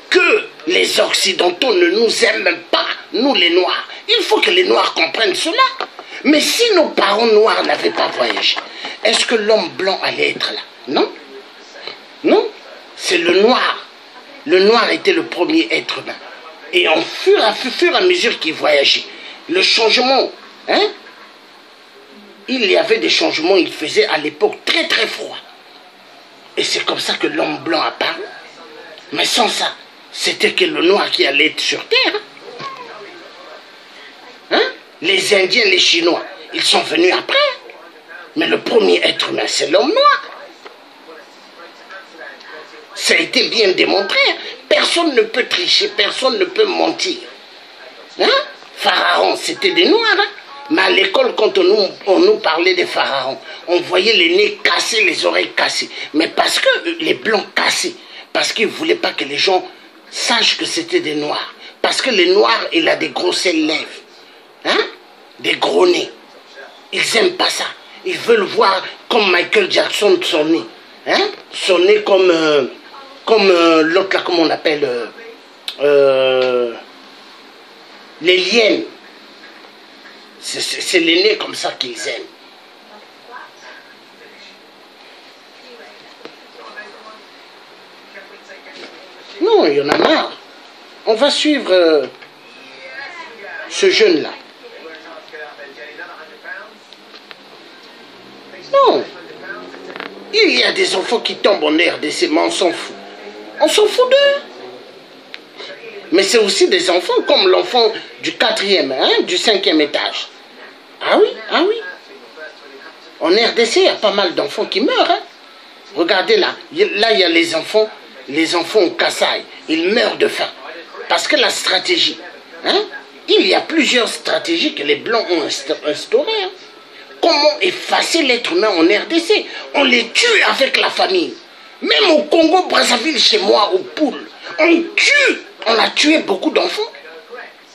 que les Occidentaux ne nous aiment pas, nous les Noirs. Il faut que les Noirs comprennent cela. Mais si nos parents noirs n'avaient pas voyagé, est-ce que l'homme blanc allait être là? Non. Non. C'est le noir. Le noir était le premier être humain. Et au fur et à mesure qu'il voyageait, le changement, il y avait des changements, il faisait à l'époque très très froid. Et c'est comme ça que l'homme blanc apparut. Mais sans ça, c'était que le noir qui allait être sur terre. Les Indiens, les Chinois, ils sont venus après. Mais le premier être humain, c'est l'homme noir. Ça a été bien démontré. Personne ne peut tricher, personne ne peut mentir. Pharaon, c'était des noirs. Mais à l'école, quand on nous parlait des pharaons, on voyait les nez cassés, les oreilles cassées. Mais parce que les blancs cassés, parce qu'ils ne voulaient pas que les gens sachent que c'était des noirs. Parce que les noirs, il a des grosses lèvres. Des gros nez. Ils n'aiment pas ça. Ils veulent voir comme Michael Jackson son nez. Son nez comme l'autre là, comment on appelle les liens. C'est les nez comme ça qu'ils aiment. Non, il y en a marre. On va suivre ce jeune-là. Non. Il y a des enfants qui tombent en RDC, mais on s'en fout. On s'en fout d'eux. Mais c'est aussi des enfants comme l'enfant du 4e, du 5e étage. Ah oui, ah oui. En RDC, il y a pas mal d'enfants qui meurent. Regardez là. Là, il y a les enfants au Kasaï. Ils meurent de faim. Parce que la stratégie, il y a plusieurs stratégies que les Blancs ont instaurées. Comment effacer l'être humain en RDC? On les tue avec la famille. Même au Congo, Brazzaville, chez moi, au Poul, on tue. On a tué beaucoup d'enfants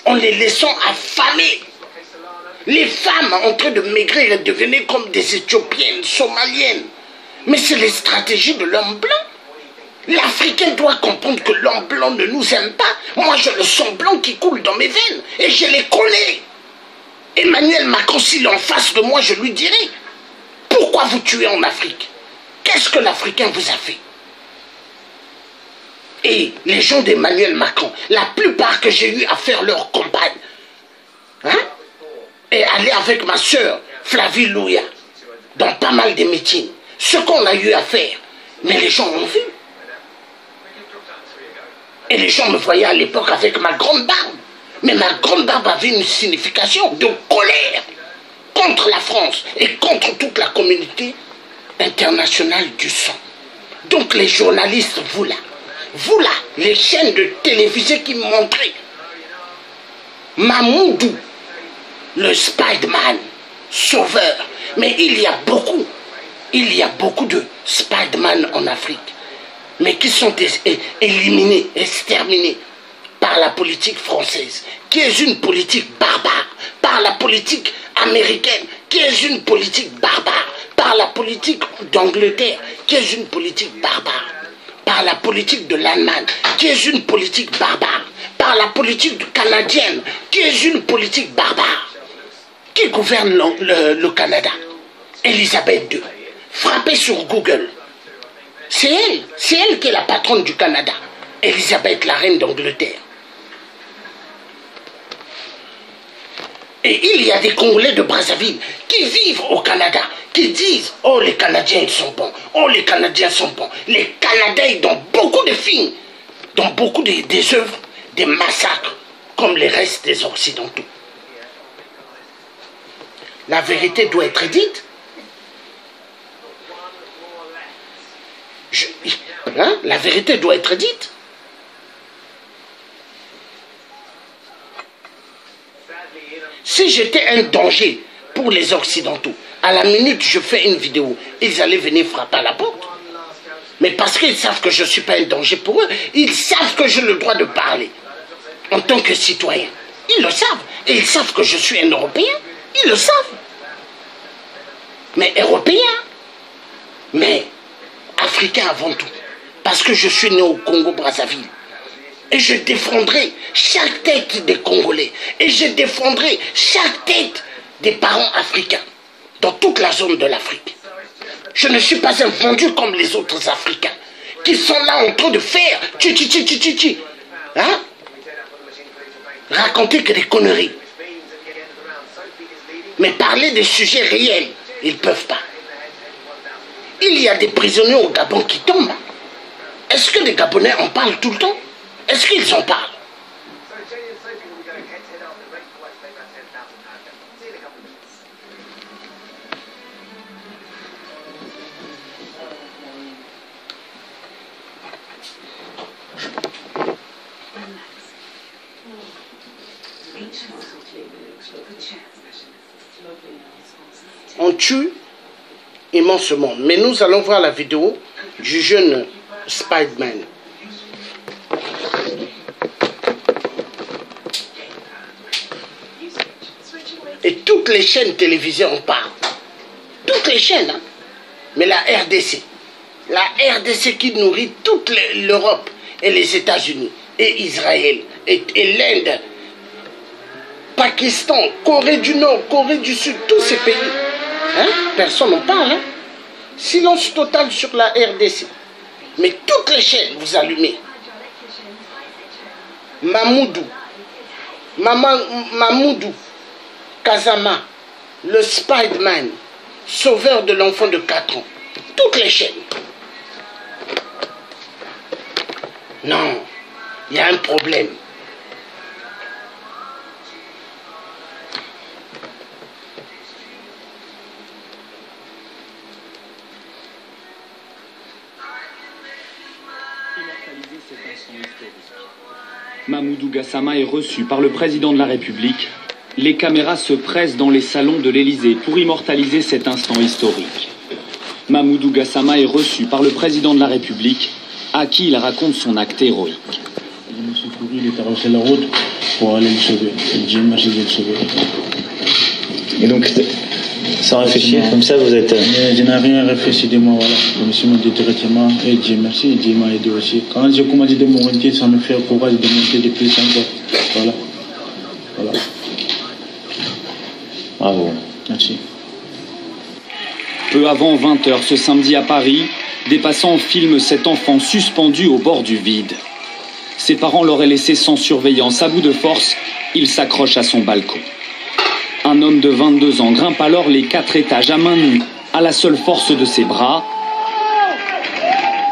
en les laissant affamés. Les femmes en train de maigrir et devenaient comme des Éthiopiennes, Somaliennes. Mais c'est les stratégies de l'homme blanc. L'Africain doit comprendre que l'homme blanc ne nous aime pas. Moi, j'ai le sang blanc qui coule dans mes veines et je les connais. Emmanuel Macron, s'il est en face de moi, je lui dirai: pourquoi vous tuez en Afrique? Qu'est-ce que l'Africain vous a fait? Et les gens d'Emmanuel Macron, la plupart que j'ai eu à faire leur campagne, hein, et aller avec ma soeur Flavie Louya dans pas mal de meetings, ce qu'on a eu à faire, mais les gens ont vu. Et les gens me voyaient à l'époque avec ma grande barbe. Mais ma grande barbe avait une signification de colère contre la France et contre toute la communauté internationale du sang. Donc les journalistes, vous là, les chaînes de télévision qui montraient Mamoudou, le Spider-Man, sauveur. Mais il y a beaucoup de Spider-Man en Afrique, mais qui sont éliminés, exterminés par la politique française, qui est une politique barbare, par la politique américaine, qui est une politique barbare, par la politique d'Angleterre, qui est une politique barbare, par la politique de l'Allemagne, qui est une politique barbare, par la politique canadienne, qui est une politique barbare. Qui gouverne le Canada? Elisabeth II. Frappez sur Google. C'est elle qui est la patronne du Canada. Elisabeth, la reine d'Angleterre. Et il y a des Congolais de Brazzaville qui vivent au Canada, qui disent « Oh, les Canadiens, ils sont bons. Oh, les Canadiens sont bons. » Les Canadiens, dans beaucoup de films, dans beaucoup des œuvres, des massacres, comme les restes des Occidentaux. La vérité doit être dite. La vérité doit être dite. Si j'étais un danger pour les Occidentaux, à la minute je fais une vidéo, ils allaient venir frapper à la porte. Mais parce qu'ils savent que je ne suis pas un danger pour eux, ils savent que j'ai le droit de parler en tant que citoyen. Ils le savent. Et ils savent que je suis un Européen. Ils le savent. Mais Européen, mais Africain avant tout. Parce que je suis né au Congo-Brazzaville. Et je défendrai chaque tête des Congolais. Et je défendrai chaque tête des parents africains dans toute la zone de l'Afrique. Je ne suis pas un vendu comme les autres Africains qui sont là en train de faire hein? Raconter que des conneries. Mais parler des sujets réels, ils ne peuvent pas. Il y a des prisonniers au Gabon qui tombent. Est-ce que les Gabonais en parlent tout le temps? Est-ce qu'ils en parlent? On tue immensément. Mais nous allons voir la vidéo du jeune Spider-Man. Et toutes les chaînes télévisées en parlent. Toutes les chaînes. Hein? Mais la RDC. La RDC qui nourrit toute l'Europe et les États-Unis et Israël et l'Inde, Pakistan, Corée du Nord, Corée du Sud, tous ces pays. Hein? Personne n'en parle. Hein? Silence total sur la RDC. Mais toutes les chaînes, vous allumez. Mamoudou, Kazama, le Spider-Man, sauveur de l'enfant de 4 ans. Toutes les chaînes. Non, il y a un problème. Mamoudou Gassama est reçu par le président de la République. Les caméras se pressent dans les salons de l'Élysée pour immortaliser cet instant historique. Mamoudou Gassama est reçu par le président de la République, à qui il raconte son acte héroïque. Je me suis couru, il est traversé la route pour aller le sauver. Dieu merci de le sauver. Et donc, sans réfléchir, comme ça, vous êtes... Je n'ai rien réfléchi de moi, voilà. Je me suis monté directement et Dieu merci, et Dieu m'a aidé aussi. Quand j'ai commencé de monter, ça me fait courage de monter de plus encore. Voilà. Voilà. Bravo. Merci. Peu avant 20 h ce samedi à Paris, des passants filment cet enfant suspendu au bord du vide. Ses parents l'auraient laissé sans surveillance. À bout de force, il s'accroche à son balcon. Un homme de 22 ans grimpe alors les 4 étages à main nue, à la seule force de ses bras,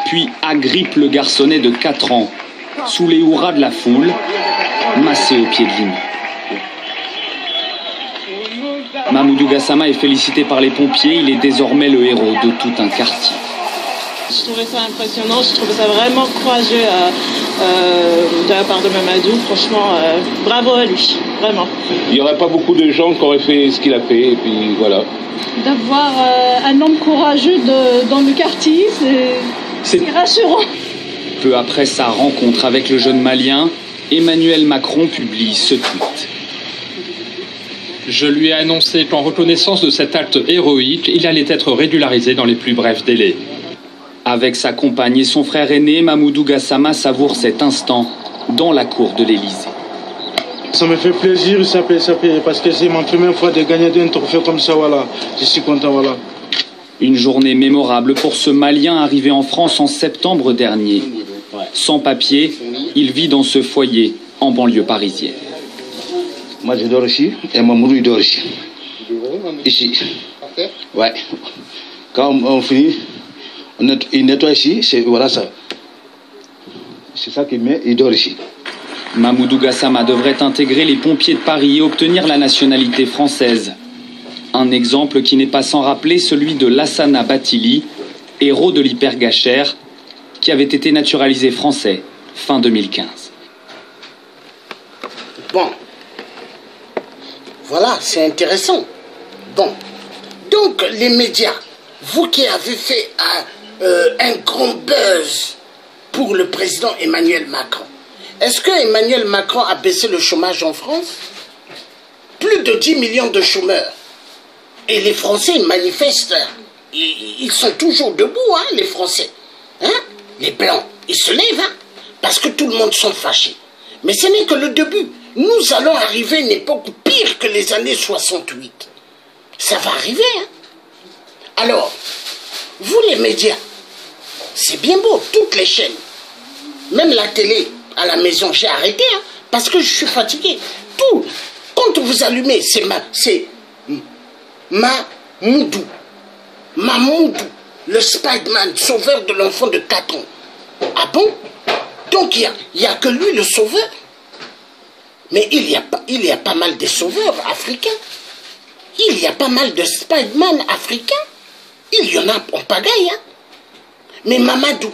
puis agrippe le garçonnet de 4 ans, sous les hurrahs de la foule, massé au pied de l'immeuble. Mamoudou Gassama est félicité par les pompiers, il est désormais le héros de tout un quartier. Je trouvais ça impressionnant, je trouvais ça vraiment courageux de la part de Mamadou. Franchement, bravo à lui, vraiment. Il n'y aurait pas beaucoup de gens qui auraient fait ce qu'il a fait, et puis voilà. D'avoir un homme courageux dans le quartier, c'est rassurant. Peu après sa rencontre avec le jeune Malien, Emmanuel Macron publie ce tweet. Je lui ai annoncé qu'en reconnaissance de cet acte héroïque, il allait être régularisé dans les plus brefs délais. Avec sa compagne et son frère aîné, Mamoudou Gassama savoure cet instant dans la cour de l'Élysée. Ça me fait plaisir, parce que c'est ma première fois de gagner un trophée comme ça, voilà. Je suis content, voilà. Une journée mémorable pour ce Malien arrivé en France en septembre dernier. Sans papier, il vit dans ce foyer en banlieue parisienne. Moi je dors ici et Mamoudou il dort ici. Ici. Ouais. Quand on finit, il nettoie ici, voilà ça. C'est ça qu'il met, il dort ici. Mamoudou Gassama devrait intégrer les pompiers de Paris et obtenir la nationalité française. Un exemple qui n'est pas sans rappeler celui de Lassana Bathily, héros de l'hypergachère, qui avait été naturalisé français fin 2015. Bon, voilà, c'est intéressant. Bon, donc les médias, vous qui avez fait un grand buzz pour le président Emmanuel Macron, est-ce que Emmanuel Macron a baissé le chômage en France? Plus de 10 millions de chômeurs. Et les Français, ils manifestent. Ils sont toujours debout, hein, les Français. Hein? Les Blancs, ils se lèvent, hein, parce que tout le monde sont fâchés. Mais ce n'est que le début. Nous allons arriver à une époque pire que les années 68. Ça va arriver, hein. Alors, vous les médias, c'est bien beau, toutes les chaînes. Même la télé, à la maison, j'ai arrêté, hein, parce que je suis fatigué. Tout, quand vous allumez, c'est Mamoudou, le Spider-Man, sauveur de l'enfant de 4 ans. Ah bon? Donc il n'y a que lui le sauveur? Mais il y a pas mal de sauveurs africains. Il y a pas mal de Spider-Man africains. Il y en a en pagaille. Hein? Mais Mamadou,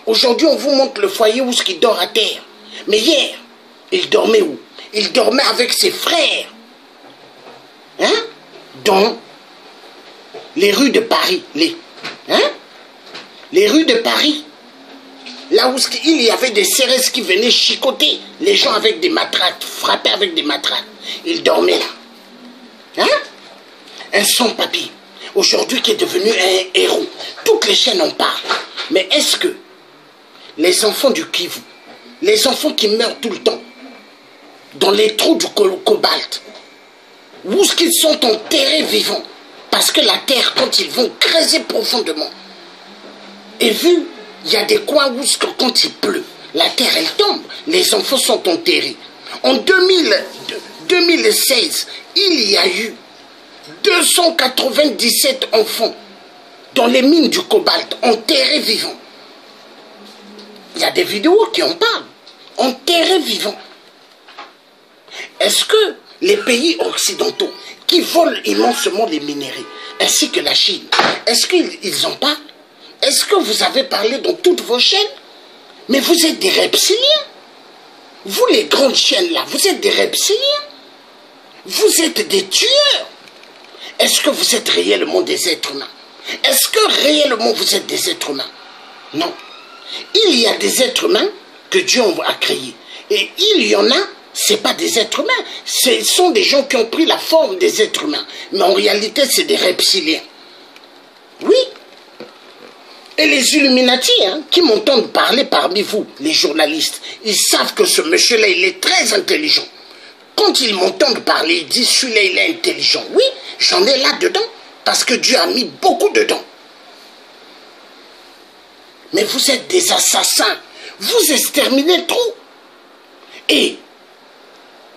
aujourd'hui on vous montre le foyer où il dort à terre. Mais hier, il dormait où? Il dormait avec ses frères. Hein? Dans les rues de Paris. Les rues de Paris. Là où il y avait des CRS qui venaient chicoter les gens avec des matraques, frapper avec des matraques. Il dormait là. Hein? Un sans-papier. Aujourd'hui qui est devenu un héros. Toutes les chaînes en parlent. Mais est-ce que les enfants du Kivu, les enfants qui meurent tout le temps, dans les trous du cobalt, où est-ce qu'ils sont enterrés vivants? Parce que la terre, quand ils vont creuser profondément, et vu, il y a des coins où quand il pleut, la terre elle tombe, les enfants sont enterrés. En 2016, il y a eu 297 enfants dans les mines du cobalt, enterrés vivants. Il y a des vidéos qui en parlent, enterrés vivants. Est-ce que les pays occidentaux qui volent immensement les minéraux, ainsi que la Chine, est-ce qu'ils en parlent? Est-ce que vous avez parlé dans toutes vos chaînes? Mais vous êtes des reptiliens. Vous les grandes chaînes là, vous êtes des reptiliens. Vous êtes des tueurs. Est-ce que vous êtes réellement des êtres humains? Est-ce que réellement vous êtes des êtres humains? Non. Il y a des êtres humains que Dieu a créés. Et il y en a, ce n'est pas des êtres humains. Ce sont des gens qui ont pris la forme des êtres humains. Mais en réalité, c'est des reptiliens. Oui. Et les Illuminati, hein, qui m'entendent parler parmi vous, les journalistes, ils savent que ce monsieur-là, il est très intelligent. Quand ils m'entendent parler, ils disent, celui-là, il est intelligent. Oui, j'en ai là-dedans, parce que Dieu a mis beaucoup dedans. Mais vous êtes des assassins. Vous exterminez trop. Et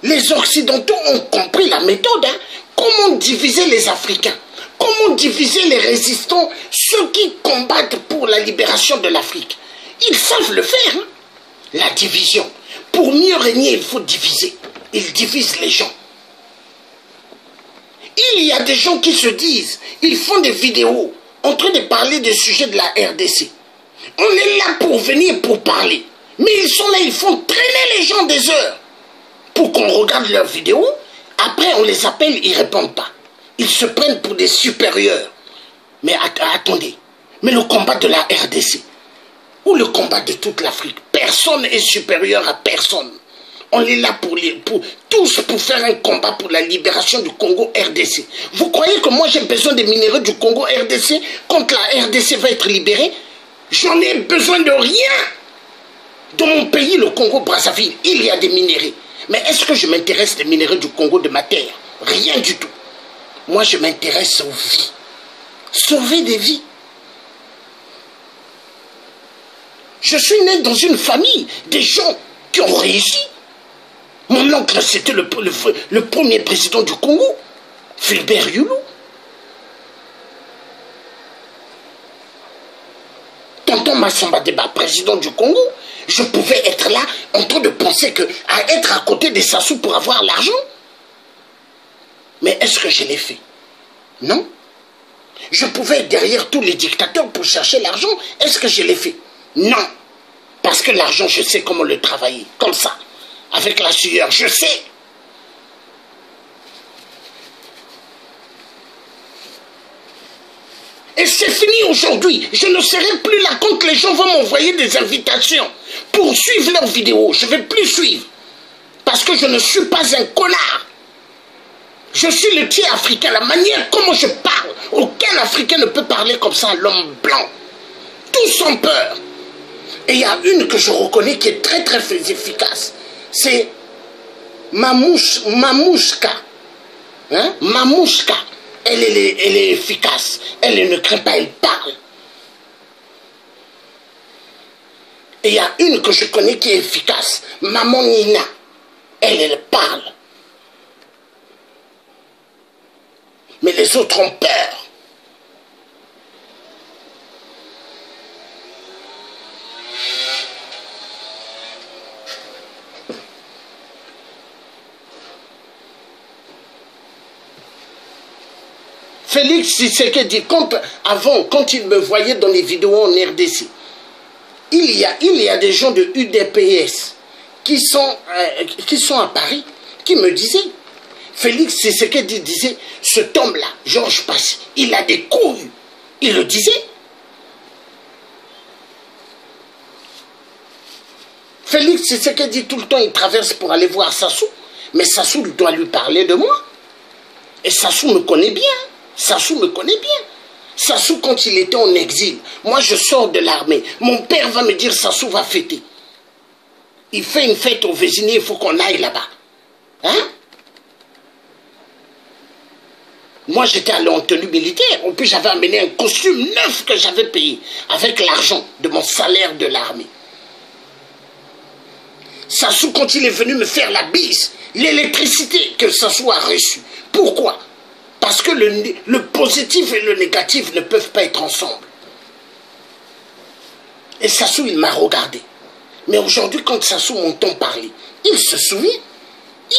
les Occidentaux ont compris la méthode. Hein. Comment diviser les Africains? Comment diviser les résistants, ceux qui combattent pour la libération de l'Afrique? Ils savent le faire. Hein. La division. Pour mieux régner, il faut diviser. Ils divisent les gens. Il y a des gens qui se disent, ils font des vidéos en train de parler des sujets de la RDC. On est là pour venir pour parler. Mais ils sont là, ils font traîner les gens des heures pour qu'on regarde leurs vidéos. Après, on les appelle, ils ne répondent pas. Ils se prennent pour des supérieurs. Mais attendez, mais le combat de la RDC ou le combat de toute l'Afrique, personne n'est supérieur à personne. On est là tous pour faire un combat pour la libération du Congo RDC. Vous croyez que moi j'ai besoin des minéraux du Congo RDC quand la RDC va être libérée? J'en ai besoin de rien. Dans mon pays, le Congo Brazzaville, il y a des minéraux. Mais est-ce que je m'intéresse des minéraux du Congo de ma terre? Rien du tout. Moi je m'intéresse aux vies. Sauver des vies. Je suis né dans une famille, des gens qui ont réussi. Mon oncle, c'était le premier président du Congo, Fulbert Yulu. Tonton Massamba Deba, président du Congo, je pouvais être là en train de penser à être à côté des Sassou pour avoir l'argent. Mais est-ce que je l'ai fait? Non. Je pouvais être derrière tous les dictateurs pour chercher l'argent. Est-ce que je l'ai fait? Non. Parce que l'argent, je sais comment le travailler. Comme ça. Avec la sueur, je sais. Et c'est fini aujourd'hui. Je ne serai plus là quand les gens vont m'envoyer des invitations pour suivre leurs vidéos. Je ne vais plus suivre. Parce que je ne suis pas un connard. Je suis le tiers africain. La manière comment je parle, aucun Africain ne peut parler comme ça à l'homme blanc. Tous ont peur. Et il y a une que je reconnais qui est très très efficace. C'est Mamouchka. Hein? Mamouchka. Elle est efficace. Elle ne craint pas, elle parle. Et il y a une que je connais qui est efficace. Maman Nina. Elle parle. Mais les autres ont peur. Félix Tshisekedi, avant, quand il me voyait dans les vidéos en RDC, il y a des gens de UDPS qui sont à Paris, qui me disaient, Félix Tshisekedi disait, cet homme-là, Georges Passy, il a des couilles. Il le disait. Félix Tshisekedi, tout le temps, il traverse pour aller voir Sassou, mais Sassou doit lui parler de moi. Et Sassou me connaît bien. Sassou me connaît bien. Sassou, quand il était en exil, moi je sors de l'armée. Mon père va me dire, Sassou va fêter. Il fait une fête au Vésiné, il faut qu'on aille là-bas. Hein? Moi j'étais allé en tenue militaire. En plus j'avais amené un costume neuf que j'avais payé avec l'argent de mon salaire de l'armée. Sassou, quand il est venu me faire la bise, l'électricité que Sassou a reçue. Pourquoi? Parce que le positif et le négatif ne peuvent pas être ensemble. Et Sassou, il m'a regardé. Mais aujourd'hui, quand Sassou m'entend parler, il se souvient.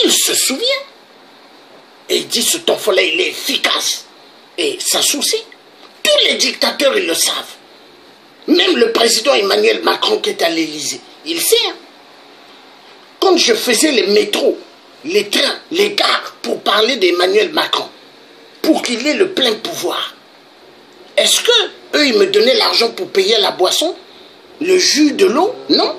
Il se souvient. Et il dit, cet enfant-là, il est efficace. Et Sassou sait. Tous les dictateurs, ils le savent. Même le président Emmanuel Macron qui est à l'Élysée, il sait. Quand je faisais les métros, les trains, les gares, pour parler d'Emmanuel Macron, pour qu'il ait le plein pouvoir. Est-ce que eux, ils me donnaient l'argent pour payer la boisson, le jus, de l'eau? Non.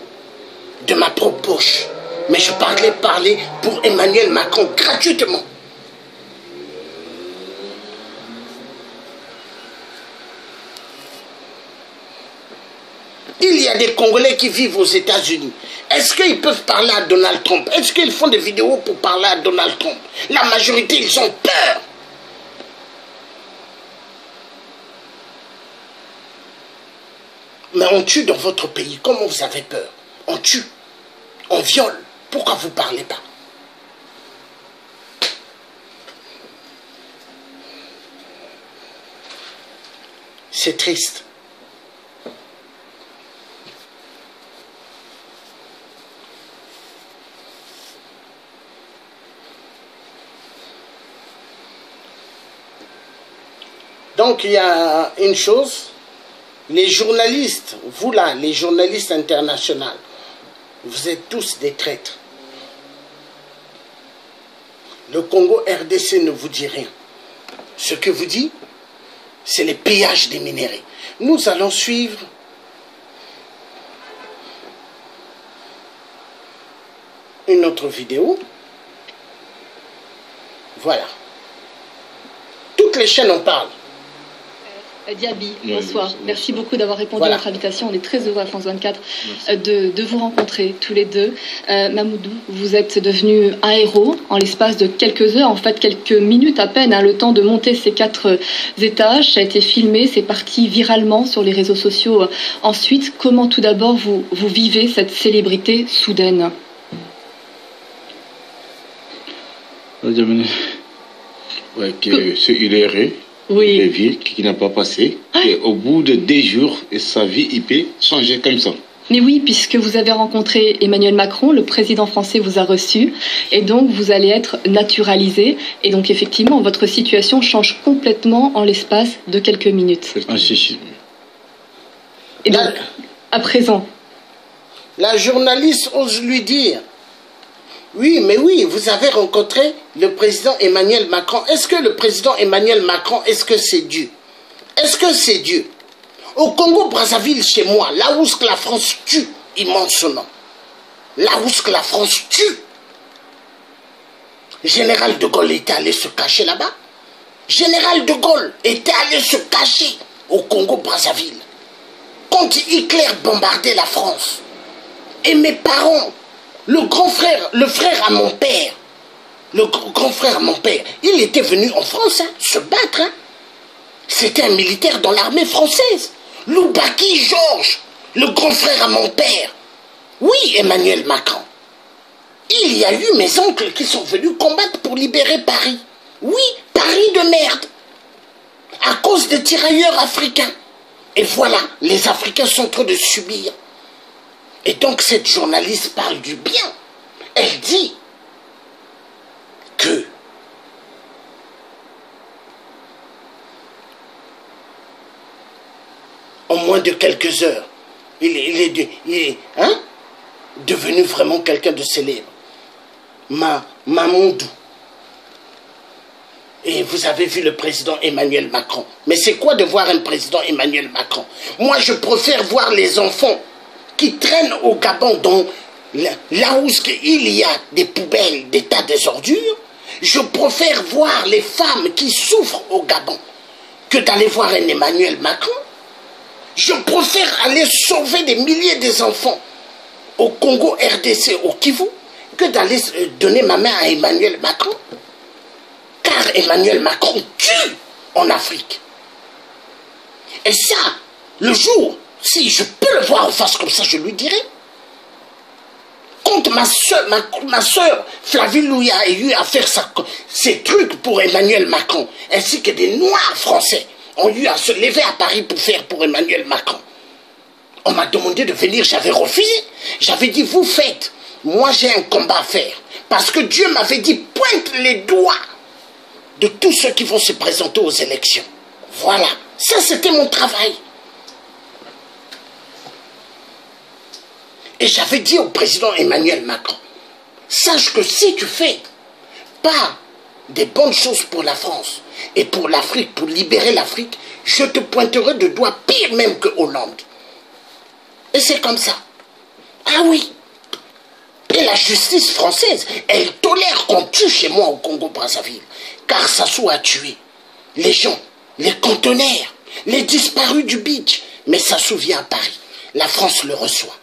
De ma propre poche. Mais je parlais pour Emmanuel Macron gratuitement. Il y a des Congolais qui vivent aux États-Unis. Est-ce qu'ils peuvent parler à Donald Trump? Est-ce qu'ils font des vidéos pour parler à Donald Trump? La majorité, ils ont peur. Mais on tue dans votre pays. Comment vous avez peur? on tue, on viole. Pourquoi vous ne parlez pas? C'est triste. Donc il y a une chose, les journalistes, vous là, les journalistes internationaux, vous êtes tous des traîtres. Le Congo RDC ne vous dit rien. Ce que vous dit, c'est les pillages des minéraux. Nous allons suivre une autre vidéo. Voilà. Toutes les chaînes en parlent. Diaby, bonsoir. Merci beaucoup d'avoir répondu à notre invitation. On est très heureux à France 24 de vous rencontrer tous les deux. Mamoudou, vous êtes devenu un héros en l'espace de quelques heures, en fait quelques minutes à peine, le temps de monter ces 4 étages. Ça a été filmé, c'est parti viralement sur les réseaux sociaux. Ensuite, comment tout d'abord vous vivez cette célébrité soudaine? Il est erré. Oui. Une vie qui n'a pas passé. Et au bout de 10 jours, sa vie, il peut changer comme ça. Mais oui, puisque vous avez rencontré Emmanuel Macron, le président français vous a reçu, et donc vous allez être naturalisé. Et donc effectivement, votre situation change complètement en l'espace de quelques minutes. Et donc, à présent, la journaliste ose lui dire: oui, mais oui, vous avez rencontré le président Emmanuel Macron. Est-ce que le président Emmanuel Macron, est-ce que c'est Dieu? Est-ce que c'est Dieu? Au Congo-Brazzaville, chez moi, là où la France tue immensément, là où la France tue, Général de Gaulle était allé se cacher là-bas. Général de Gaulle était allé se cacher au Congo-Brazzaville quand Hitler bombardait la France. Et mes parents, le frère à mon père, le grand frère à mon père, il était venu en France se battre. C'était un militaire dans l'armée française. Loubaki Georges, le grand frère à mon père. Oui, Emmanuel Macron. Il y a eu mes oncles qui sont venus combattre pour libérer Paris. Oui, Paris de merde. À cause des tirailleurs africains. Et voilà, les Africains sont en train de subir. Et donc cette journaliste parle du bien. Elle dit que en moins de quelques heures, il est devenu vraiment quelqu'un de célèbre. Mamoudou. Et vous avez vu le président Emmanuel Macron. Mais c'est quoi de voir un président Emmanuel Macron? Moi, je préfère voir les enfants qui traînent au Gabon, là où il y a des poubelles, des tas de ordures. Je préfère voir les femmes qui souffrent au Gabon que d'aller voir un Emmanuel Macron. Je préfère aller sauver des milliers d'enfants au Congo RDC, au Kivu, que d'aller donner ma main à Emmanuel Macron. Car Emmanuel Macron tue en Afrique. Et ça, le jour, si je peux le voir en face comme ça, je lui dirai. Quand ma soeur Flavie Louia a eu à faire ces trucs pour Emmanuel Macron, ainsi que des Noirs français ont eu à se lever à Paris pour faire pour Emmanuel Macron. On m'a demandé de venir, j'avais refusé. J'avais dit, vous faites. Moi, j'ai un combat à faire. Parce que Dieu m'avait dit, pointe les doigts de tous ceux qui vont se présenter aux élections. Voilà. Ça, c'était mon travail. Et j'avais dit au président Emmanuel Macron, sache que si tu fais pas des bonnes choses pour la France et pour l'Afrique, pour libérer l'Afrique, je te pointerai de doigts pire même que Hollande. Et c'est comme ça. Ah oui. Et la justice française, elle tolère qu'on tue chez moi au Congo-Brazzaville. Car Sassou a tué les gens, les conteneurs, les disparus du beach. Mais Sassou vient à Paris. La France le reçoit.